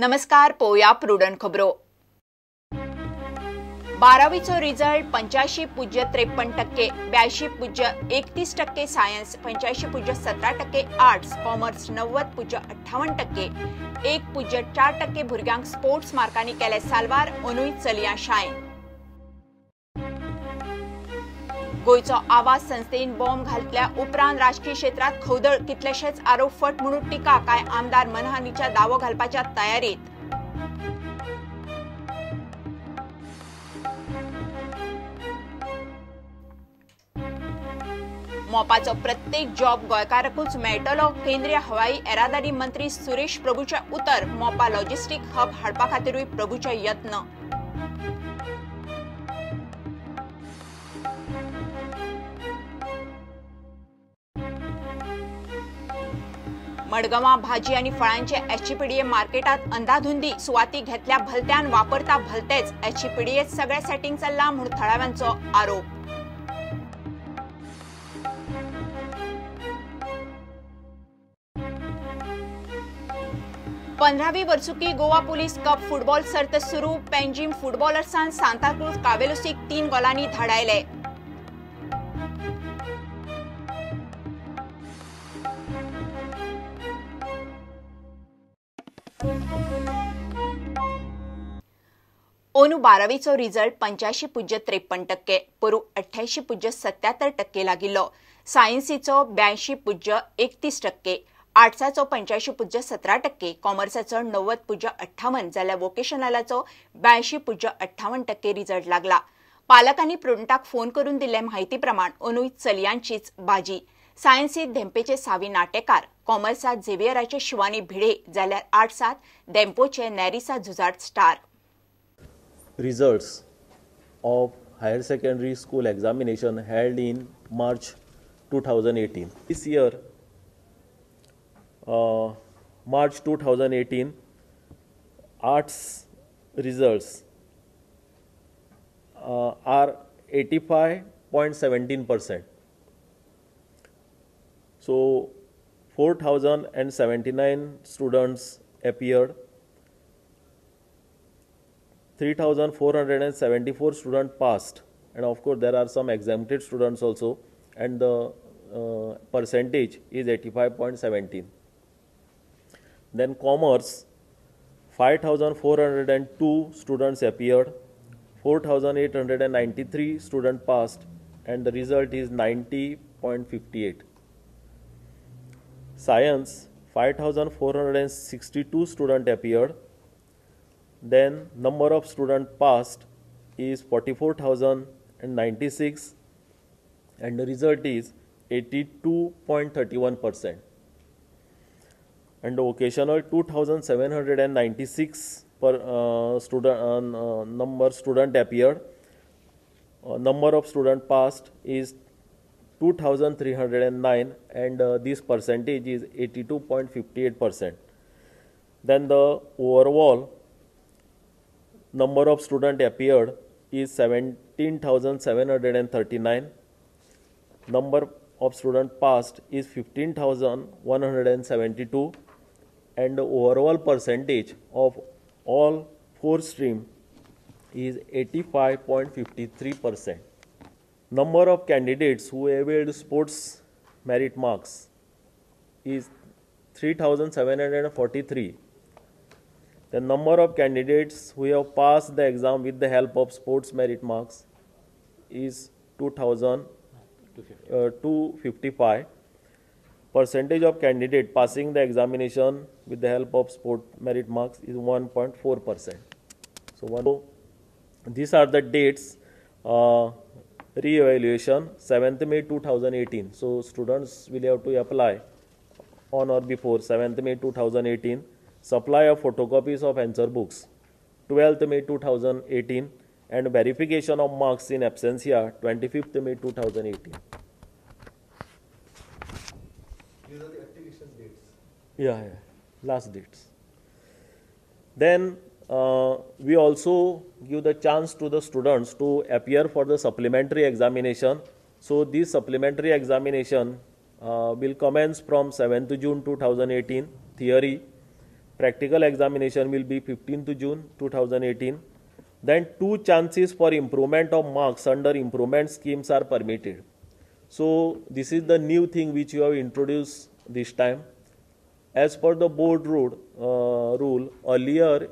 नमस्कार, पोया प्रुडंट खबरो। 12वीचो रिझल्ट 85.53%, 82.31% सायन्स, 85.17% आर्ट्स, कॉमर्स 90.58%, 1.4% भुरग्यांक स्पोर्ट्स मार्कांनी केले साल्वार, अंदूय चलयां शाय। गोयचो आवाज संस्थेन बॉम्ब घातल्या उपरांत राजकीय क्षेत्रात खवदळ, कितलेशेच आरोप फट म्हणून टिका, काय आमदार मनहानीच्या दावो घालपाच्या तयारीत। मोपाचो प्रत्येक जॉब गोंयकाराकूच मेळटलो, केंद्रीय हवाई येरादारी मंत्री सुरेश प्रभूचे उतर। मोपा लॉजिस्टिक हब हाडपा खातीरूय प्रभूचे यत्न। मडगांवां भाजी आनी फळांचे एचपीडीए मार्केटात अंधाधुंदी, सुवाती घेतल्या भलत्यान वापरता भलतेच, एचपीडीएत सगळे सेटिंग चल्ला म्हूण थळाव्यांचो आरोप। पंधरावी वर्सुकी गोवा पुलीस कप फुटबॉल सर्त सुरू, पेंजीम फुटबॉलर्सान सांताक्रूज कावेलोसीक 3 गोलांनी धाडायले। अंदू 12वीचो रिझल्ट 85.53%, पोरू 88.77% लागिल्लो। सायन्सीचो 82.31%, आर्ट्साचो 85.17%, कॉमर्साचो 90.58% जाल्यार वोकेशनलाचो 82.58% रिझल्ट लागला। पालकांनी प्रुडंटाक फोन करून दिल्ले म्हायती प्रमाण अंदूय चलयांचीच बाजी। सायन्सीत धेंपेचे सावी नाटेकार, कॉमर्सात झेवियराचे शिवानी भिडे, जाल्यार आर्ट्सात धेंपोचे नॅरिसा झुजार्ड star. Results of higher secondary school examination held in March 2018. This year, March 2018, arts results are 85.17%. So 4,079 students appeared. 3,474 students passed, and of course there are some exempted students also, and the percentage is 85.17. Then commerce, 5,402 students appeared, 4,893 students passed, and the result is 90.58. Science, 5,462 students appeared. Then number of students passed is 44,096, and the result is 82.31%. And the vocational 2,796 per student appeared. Number of students passed is 2,309, and this percentage is 82.58%. Then the overall number of students appeared is 17,739. Number of students passed is 15,172, and the overall percentage of all 4 streams is 85.53%. Number of candidates who availed sports merit marks is 3,743. The number of candidates who have passed the exam with the help of sports merit marks is 2,255. Percentage of candidates passing the examination with the help of sport merit marks is 1.4%. So these are the dates. Re-evaluation 7th May 2018. So students will have to apply on or before 7th May 2018. Supply of photocopies of answer books 12th May 2018, and verification of marks in absentia 25th May 2018. These are the application dates. Yeah, last dates. Then we also give the chance to the students to appear for the supplementary examination. So this supplementary examination will commence from 7th June 2018, theory, Practical examination will be 15th June 2018. Then 2 chances for improvement of marks under improvement schemes are permitted. So this is the new thing which you have introduced this time. As per the board rule, earlier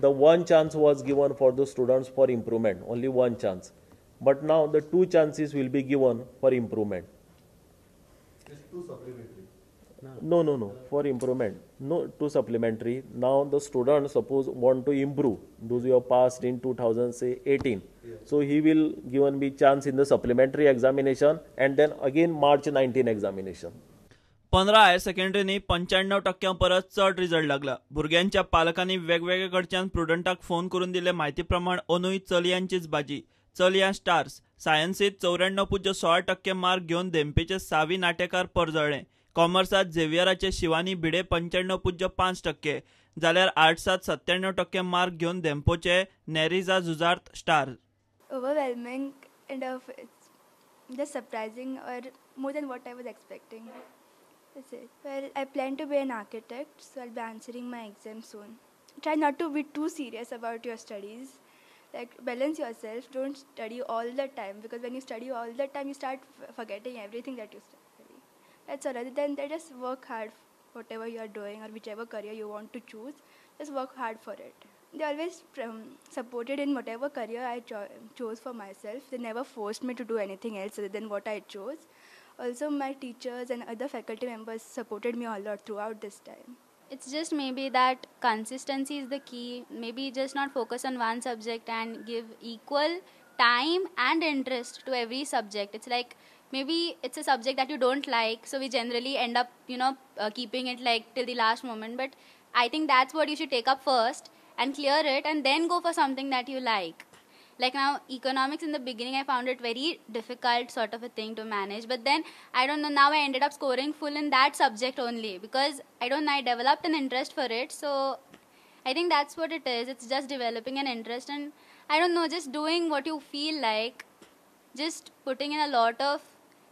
the 1 chance was given for the students for improvement, only 1 chance. But now the 2 chances will be given for improvement. It's 2 supplementary. No, for improvement. No, 2 supplementary. Now the student suppose want to improve. Those who have passed in 2018. Yeah. So he will given be chance in the supplementary examination and then again March 19 examination. 15 higher सेकंडरीनी 95% परस चड result लागला. भुरग्यांच्या पालकांनी वेगवेगळे कडच्यान प्रुडंटाक phone करून दिले म्हायती प्रमाण अनुय चलयांचीच बाजी. चलयां स्टार्स सायन्सीत 94.16% मार्क घेवन देंपेचे सावी नाटेकार परजळ्ळे. कॉमर्सात झेवियराचे शिवानी भिडे 95.5%, जाल्यार आर्ट्सात 97% मार्क घेवन देंपोचे नेरिजा जुजार्थ star. Overwhelming and it's just surprising or more than what I was expecting. That's it. Well, I plan to be an architect, so I'll be answering my exam soon. Try not to be too serious about your studies. Like, balance yourself. Don't study all the time, because when you study all the time, you start forgetting everything that you study. That's all. Other than that, just work hard, whatever you are doing or whichever career you want to choose. Just work hard for it. They always supported in whatever career I chose for myself. They never forced me to do anything else other than what I chose. Also, my teachers and other faculty members supported me a lot throughout this time. It's just maybe that consistency is the key. Maybe just not focus on one subject and give equal time and interest to every subject. It's like maybe it's a subject that you don't like, so we generally end up, keeping it like till the last moment. But I think that's what you should take up first and clear it and then go for something that you like. Like now, economics in the beginning, I found it very difficult sort of a thing to manage. But then, I don't know, now I ended up scoring full in that subject only. Because, I don't know, I developed an interest for it. So, I think that's what it is. It's just developing an interest and, I don't know, just doing what you feel like. Just putting in a lot of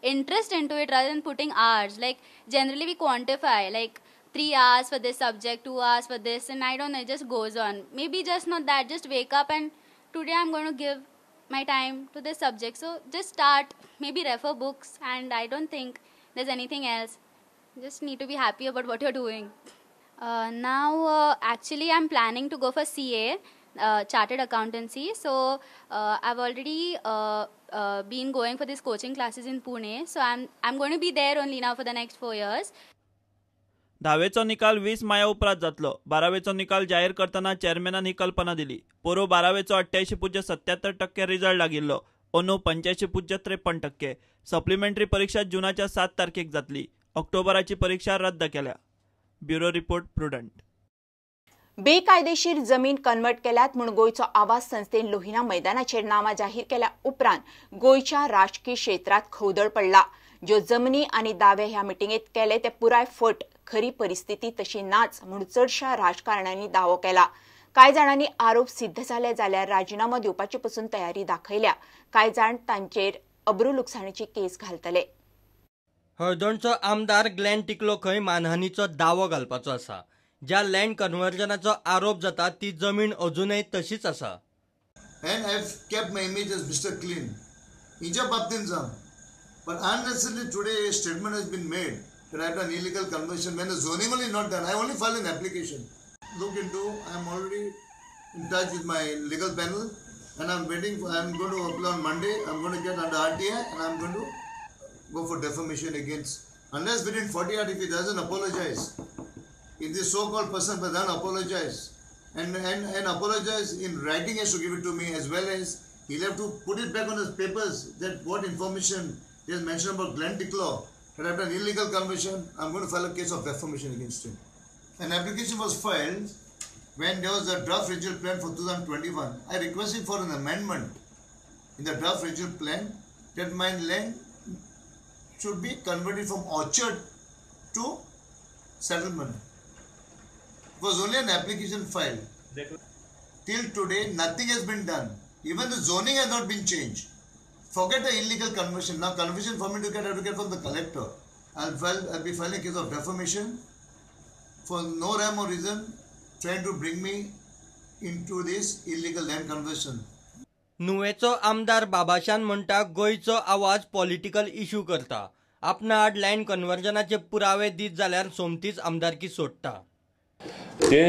interest into it rather than putting hours. Like, generally we quantify, like, 3 hours for this subject, 2 hours for this. And I don't know, it just goes on. Maybe just not that, just wake up and today I'm going to give my time to this subject. So just start, maybe refer books, and I don't think there's anything else. Just need to be happy about what you're doing. Now, actually, I'm planning to go for CA, Chartered Accountancy. So I've already been going for these coaching classes in Pune. So I'm going to be there only now for the next 4 years. 10वेचो निकाल 20 माया उपरांत जातलो. 12वेचो निकाल जाहीर करतना चेअरमॅनान ही कल्पना दिली. पोरू 12वेचो 88.77% result लागिल्लो. अंदू 85.53%. Supplementary परीक्षा जूनाच्या 7 तारखेक जातली. ऑक्टोबराची परीक्षा रद्द केल्या. Bureau report prudent. बेकायदेशीर जमीन कन्वर्ट केल्यात म्हणून गोयचो आवाज संस्थेन लोहिना मैदानाचेर नामा जाहीर केल्या उपरांत गोयच्या राजकीय क्षेत्रात खवदळ पडला. ज्यो जमनी आनी दावे ह्या मिटिंगेत केले ते पुराय फट. खरी परिस्थिती तशी नाच म्हणून चडशा राजकारण्यांनी दावो केला. कांय जाणांनी आरोप सिद्ध जाले जाल्यार राजीनामो दिवपाची पसून तयारी दाखयल्या. कांय जाण तांचेर अब्रू लुकसाणीची केस घालतले. हळदणचो आमदार ग्लेन टिकलो खंय मानहानीचो दावो घालपाचो आसा. ज्या लँड कन्वर्जनाचो आरोप जाता ती जमीन अजूनय तशीच आसा. And I've kept my image as Mr. Clean. हिच्या बाबतीन जावन. But unnecessarily today a statement has been made that I have done illegal conversion when the zoning is not done. I only filed an application. Look into, I am already in touch with my legal panel and I am going to apply on Monday. I am going to get under RTI and I am going to go for defamation against, unless within 40 hours if he doesn't apologize, if this so-called person doesn't apologize and apologize in writing, has to give it to me, as well as he'll have to put it back on his papers that what information he has mentioned about Glenn Ticklow, that I've done illegal conversion. I'm going to file a case of defamation against him. An application was filed when there was a draft regional plan for 2021. I requested for an amendment in the draft regional plan that my land should be converted from orchard to settlement. It was only an application filed. Till today, nothing has been done. Even the zoning has not been changed. Forget the illegal conversion. Now conversion for me to get, I have to get from the collector. I'll be filing a case of defamation for no rhyme or reason. trying to bring me into this illegal land conversion. नुवेचो आमदार बाबाशान म्हणटा गोयचो आवाज political issue करता. आपणा आड land कन्वर्जनाचे पुरावे दीत जाल्यार सोमतीच आमदारकी सोडटा. ते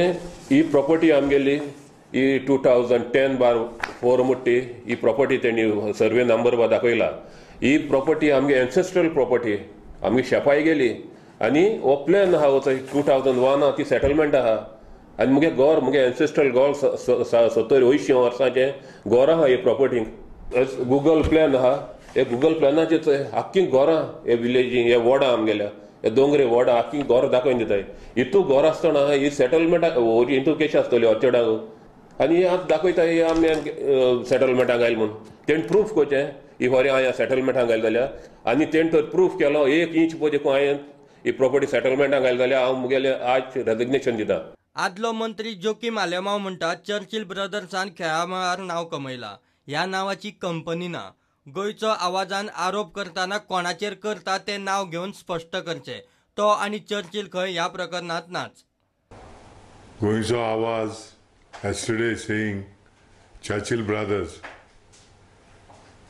ही प्रॉपर्टी आमगेली ही 2010/4 मुट्टी ही प्रॉपर्टी तेणी सर्वे नंबर दाखयला. ही प्रॉपर्टी आमगे एन्सेस्ट्रल प्रॉपर्टी आमगे शेपाय गेली आनी हो प्लॅन आहा 2001 ती सेटलमेंट आहा आनी मुगे गोर मुगे एन्सेस्ट्रल गोर 70-80 वर्सांचे गोर आहा हे प्रॉपर्टीक. गुगल प्लॅन आहा हे गुगल प्लॅनाचे आख्खी गोरां हे विलेजींग हे वॉर्डां आमगेल्या हे दोंगरे वॉर्डां आख्खी गोर दाखोवन दिताय. हितू गोर आसतना ही सेटलमेंट हितू केशी आसतली ऑर्चर्डाक आनी आतां दाखयताय आमी सेटलमेंटाक घायल म्हूण. तेणें प्रूफ करचें ही खरें हांवें सेटलमेंटाक घायल जाल्यार आनी तेणें तर प्रूफ केलो 1 इंच पळय देखून हांवें ही प्रॉपर्टी सेटलमेंटाक घायल जाल्यार हांव मुगेलें आज रेजिग्नेशन दिता. आदलो मंत्री जोकीम आलेमांव म्हणटा चर्चिल ब्रदर्सान खेळा मळार नांव कमयलां. ह्या नांवाची कंपनी ना. गोंयचो आवाजान आरोप करतना कोणाचेर करता तें नांव घेवन स्पश्ट करचें. तो आनी चर्चिल खंय ह्या प्रकरणांत नाच. गोंयचो आवाज yesterday saying Churchill brothers.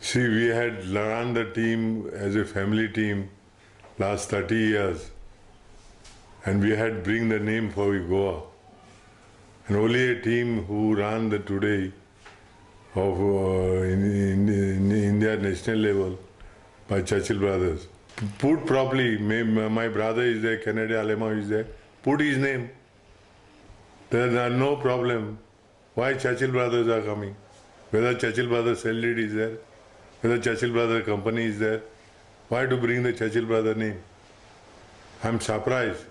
See, we had run the team as a family team last 30 years and we had bring the name for Goa. And only a team who ran the today of in India national level by Churchill brothers. Put properly, my brother is there, Kennedy Alema is there, put his name. There are no problem. Why Churchill brothers are coming? Whether Churchill brothers cell lead is there, whether Churchill brother company is there, why to bring the Churchill brother name? I'm surprised.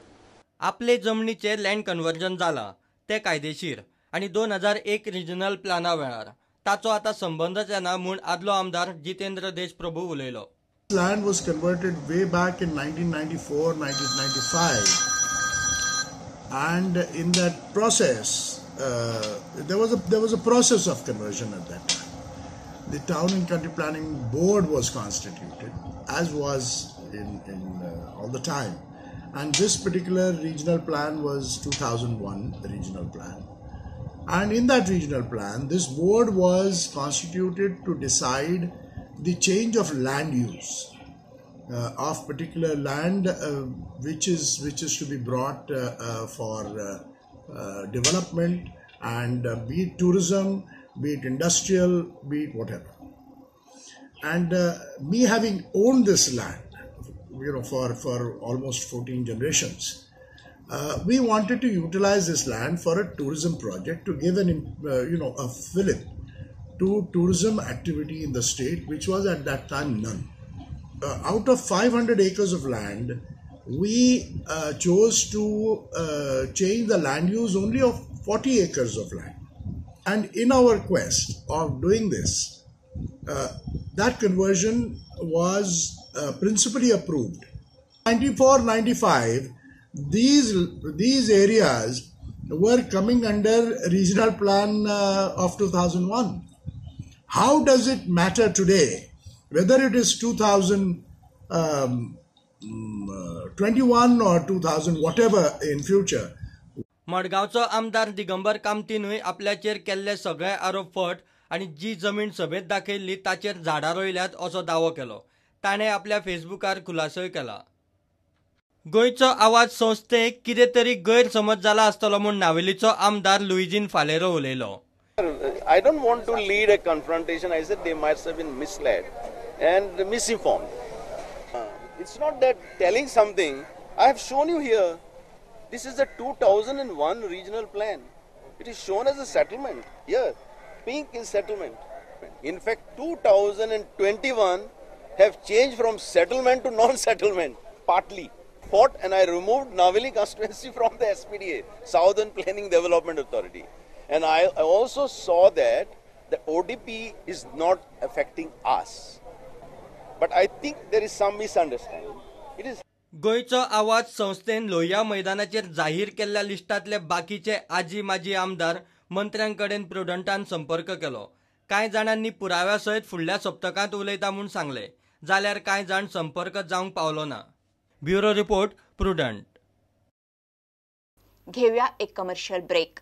आपले जमनीचे land conversion जाला ते कायदेशीर आणि 2001 regional प्लाना वेळार ताचो आता संबंधच येना म्हूण आदलो आमदार जितेंद्र देशप्रभू उलयलो. Land was converted way back in 1994, 1995. And in that process, there was a process of conversion at that time. The Town and Country Planning Board was constituted, as was in all the time. And this particular regional plan was 2001, the regional plan. And in that regional plan, this board was constituted to decide the change of land use. Of particular land which is to be brought for development and be it tourism, be it industrial, be it whatever. And me having owned this land, for almost 14 generations, we wanted to utilize this land for a tourism project to give a fillip to tourism activity in the state, which was at that time none. Out of 500 acres of land, we chose to change the land use only of 40 acres of land. And in our quest of doing this, that conversion was principally approved. 94-95, these areas were coming under regional plan of 2001. How does it matter today whether it is 2021 or 2000 whatever in future? मडगांवचो आमदार दिगंबर कामतीनूय आपल्याचेर केल्ले सगळे आरोप फट आणि जी जमीन सभेत दाखयल्ली ताचेर झाडां रोयल्यात असो दावो केलो. ताणें आपल्या फेसबुकार खुलासोय केला. गोंयचो आवाज संस्थेक कितें तरी गैरसमज जाला आसतलो म्हूण नावेलीचो आमदार लुईजीन फालेरो उलयलो. I don't want to lead a confrontation. I said they might have been misled and misinformed. It's not that telling something. I have shown you here. This is the 2001 regional plan. It is shown as a settlement. Here, pink is settlement. In fact, 2021 have changed from settlement to non-settlement, partly. Fought and I removed Naveli constituency from the SPDA, Southern Planning Development Authority. And I also saw that the ODP is not affecting us. But I think there is some misunderstanding. It is. गोंयचो आवाज संस्थेन लोहिया मैदानाचेर जाहीर केल्ल्या लिस्टांतले बाकीचे आजी माजी आमदार मंत्र्यांकडेन प्रुडंटान संपर्क केलो. कांय जाणांनी पुराव्या सयत फुडल्या सप्तकांत उलयता म्हूण सांगले, जाल्यार कांय जाण संपर्क जावंक पावलो ना. Bureau report, prudent. घेऊया एक कमर्शियल ब्रेक.